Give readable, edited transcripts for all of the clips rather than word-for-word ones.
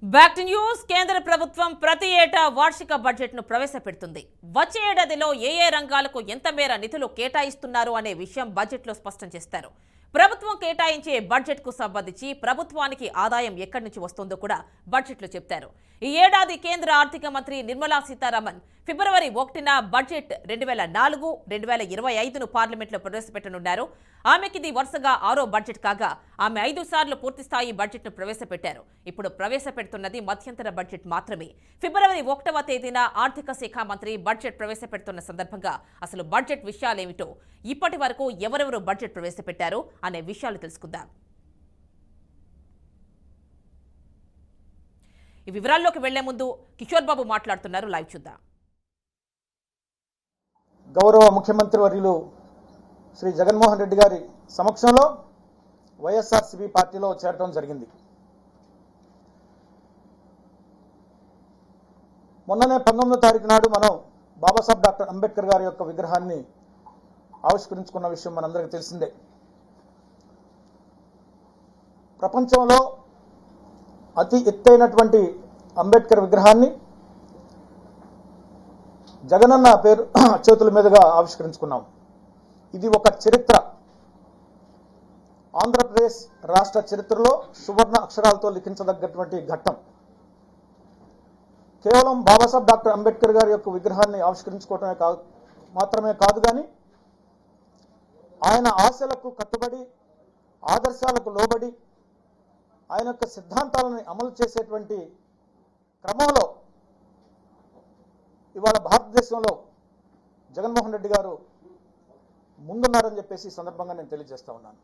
Back to news. కేంద్ర ప్రభుత్వం ప్రతి ఏటా వార్షిక బడ్జెట్ను ప్రవేశపెడుతుంది. వచ్చే ఏడాదిలో ఏ రంగాలకు ఎంత మేర నిధులు కేటాయిస్తున్నారు అనే విషయం బడ్జెట్లో స్పష్టం చేస్తారు. ప్రభుత్వం కేటాయించే బడ్జెట్కు సంబంధించి ప్రభుత్వానికి ఆదాయం ఎక్కడి నుంచి వస్తుందో కూడా బడ్జెట్లో చెప్తారు. ఈ ఏడాది కేంద్ర ఆర్థిక మంత్రి నిర్మలా సీతారామన్ ఫిబ్రవరి 1న బడ్జెట్ 2024-2025ను పార్లమెంట్లో ప్రవేశపెట్టనున్నారు. ఆమెకిది వరుసగా 6వ బడ్జెట్ కాగా ఆమె 5 సార్లు పూర్తిస్థాయి బడ్జెట్ను ప్రవేశపెట్టారు. ఇప్పుడు ప్రవేశపెడుతున్నది మధ్యంతర బడ్జెట్ మాత్రమే. ఫిబ్రవరి 1వ తేదీన ఆర్థిక శాఖ మంత్రి బడ్జెట్ ప్రవేశపెడుతున్న సందర్భంగా అసలు బడ్జెట్ విషయాలేమిటో, ఇప్పటి వరకు ఎవరెవరు బడ్జెట్ ప్రవేశపెట్టారు అనే విషయాలు తెలుసుకుందాం. ఈ వివరాల్లోకి వెళ్లే ముందు కిషోర్ బాబు మాట్లాడుతున్నారు. లైవ్ చూద్దాం. గౌరవ ముఖ్యమంత్రి వర్యులు శ్రీ జగన్మోహన్ రెడ్డి గారి సమక్షంలో వైఎస్ఆర్సీపీ పార్టీలో చేరడం జరిగింది. మొన్ననే 19వ తారీఖు నాడు మనం బాబాసాహెబ్ డాక్టర్ అంబేద్కర్ గారి యొక్క విగ్రహాన్ని ఆవిష్కరించుకున్న విషయం మనందరికీ తెలిసిందే. ప్రపంచంలో అతి ఎత్తైనటువంటి అంబేద్కర్ విగ్రహాన్ని జగనన్న పేరు చేతుల మీదుగా ఆవిష్కరించుకున్నాం. ఇది ఒక చరిత్ర. ఆంధ్రప్రదేశ్ రాష్ట్ర చరిత్రలో సువర్ణ అక్షరాలతో లిఖించదగ్గటువంటి ఘట్టం. కేవలం బాబాసాహెబ్ డాక్టర్ అంబేద్కర్ గారి యొక్క విగ్రహాన్ని ఆవిష్కరించుకోవటమే మాత్రమే కాదు, కానీ ఆయన ఆశలకు కట్టుబడి, ఆదర్శాలకు లోబడి, ఆయన యొక్క సిద్ధాంతాలను అమలు చేసేటువంటి క్రమంలో ఇవాళ భారతదేశంలో జగన్మోహన్ రెడ్డి గారు ముందున్నారని చెప్పేసి ఈ సందర్భంగా నేను తెలియజేస్తా ఉన్నాను.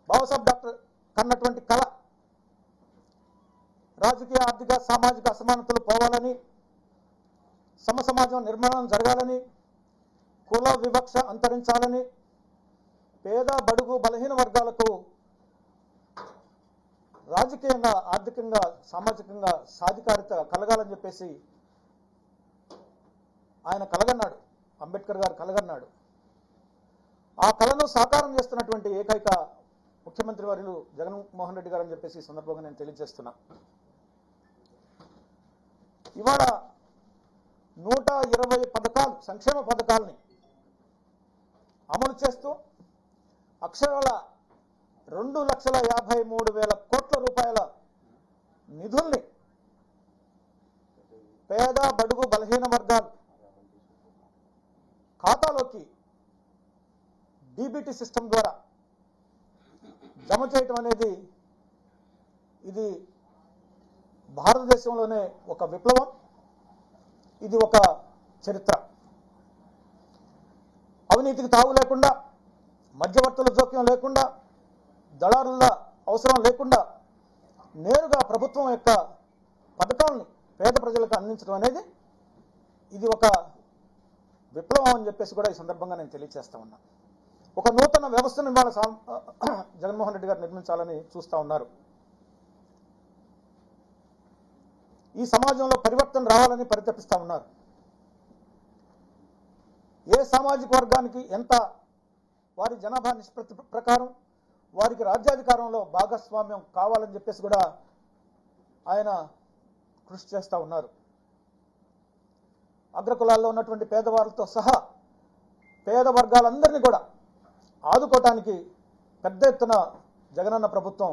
బాబాసాహెబ్ డాక్టర్ కన్నటువంటి కళ రాజకీయ, ఆర్థిక, సామాజిక అసమానతలు పోవాలని, సమసమాజం నిర్మాణం జరగాలని, కుల వివక్ష అంతరించాలని, పేద బడుగు బలహీన వర్గాలకు రాజకీయంగా, ఆర్థికంగా, సామాజికంగా సాధికారిత కలగాలని చెప్పేసి ఆయన కలగన్నాడు. అంబేద్కర్ గారు కలగన్నాడు. ఆ కళను సాకారం చేస్తున్నటువంటి ఏకైక ముఖ్యమంత్రి వర్యులు జగన్మోహన్ రెడ్డి గారు అని చెప్పేసి ఈ సందర్భంగా నేను తెలియజేస్తున్నా. ఇవాళ 120 పథకాలు, సంక్షేమ పథకాలని అమలు చేస్తూ అక్షరాల 2,53,000 కోట్ల రూపాయల నిధుల్ని పేద బడుగు బలహీన వర్గాలు ఖాతాలోకి డీబీటీ సిస్టమ్ ద్వారా జమ చేయటం అనేది ఇది భారతదేశంలోనే ఒక విప్లవం. ఇది ఒక చరిత్ర. అవినీతికి తావు లేకుండా, మధ్యవర్తుల జోక్యం లేకుండా, దళారుల అవసరం లేకుండా నేరుగా ప్రభుత్వం యొక్క పథకాలను పేద ప్రజలకు అందించడం అనేది ఇది ఒక విప్లవం అని చెప్పేసి కూడా ఈ సందర్భంగా నేను తెలియజేస్తా ఉన్నా. ఒక నూతన వ్యవస్థను ఇవాళ జగన్మోహన్ రెడ్డి గారు నిర్మించాలని చూస్తూ ఉన్నారు. ఈ సమాజంలో పరివర్తన రావాలని పరితపిస్తూ ఉన్నారు. ఏ సామాజిక వర్గానికి ఎంత వారి జనాభా నిష్పత్తి ప్రకారం వారికి రాజ్యాధికారంలో భాగస్వామ్యం కావాలని చెప్పేసి కూడా ఆయన కృషి చేస్తూ ఉన్నారు. అగ్రకులాల్లో ఉన్నటువంటి పేదవాళ్ళతో సహా పేద వర్గాలందరినీ కూడా ఆదుకోవటానికి పెద్ద ఎత్తున జగనన్న ప్రభుత్వం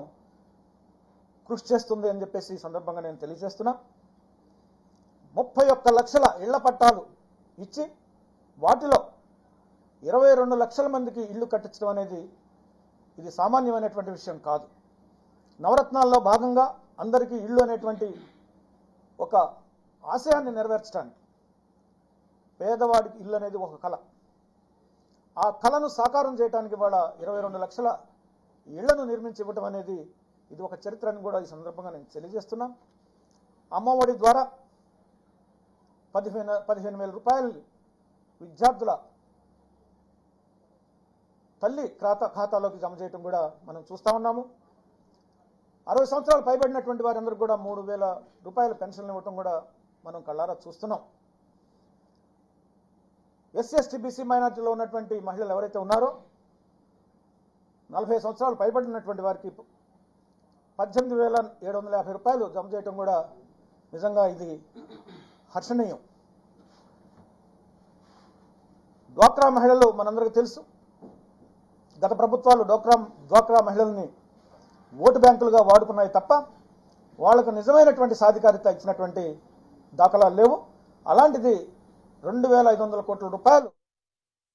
కృషి చేస్తుంది అని చెప్పేసి ఈ సందర్భంగా నేను తెలియజేస్తున్నా. 31 లక్షల ఇళ్ల పట్టాలు ఇచ్చి వాటిలో 22 లక్షల మందికి ఇళ్లు కట్టించడం అనేది ఇది సామాన్యమైనటువంటి విషయం కాదు. నవరత్నాల్లో భాగంగా అందరికీ ఇళ్ళు అనేటువంటి ఒక ఆశయాన్ని నెరవేర్చడానికి పేదవాడికి ఇల్లు అనేది ఒక కళ. ఆ కళను సాకారం చేయడానికి వాళ్ళ 22 లక్షల ఇళ్లను నిర్మించి ఇవ్వడం అనేది ఇది ఒక చరిత్ర అని కూడా ఈ సందర్భంగా నేను తెలియజేస్తున్నా. అమ్మఒడి ద్వారా 15,000 రూపాయలు విద్యార్థుల తల్లి ఖాతాలోకి జమ చేయడం కూడా మనం చూస్తూ ఉన్నాము. 60 సంవత్సరాలు పైబడినటువంటి వారందరూ కూడా 3,000 రూపాయల పెన్షన్లు ఇవ్వటం కూడా మనం కళ్ళారా చూస్తున్నాం. ఎస్సీ ఎస్టీ బీసీ మైనార్టీలో ఉన్నటువంటి మహిళలు ఎవరైతే ఉన్నారో 40 సంవత్సరాలు పైబడినటువంటి వారికి 18,750 రూపాయలు జమ చేయటం కూడా నిజంగా ఇది హర్షణీయం. డ్వాక్రా మహిళలు మనందరికీ తెలుసు, గత ప్రభుత్వాలు డ్వాక్రా మహిళల్ని ఓటు బ్యాంకులుగా వాడుకున్నాయి తప్ప వాళ్లకు నిజమైనటువంటి సాధికారిత ఇచ్చినటువంటి దాఖలాలు లేవు. అలాంటిది 2,500 కోట్ల రూపాయలు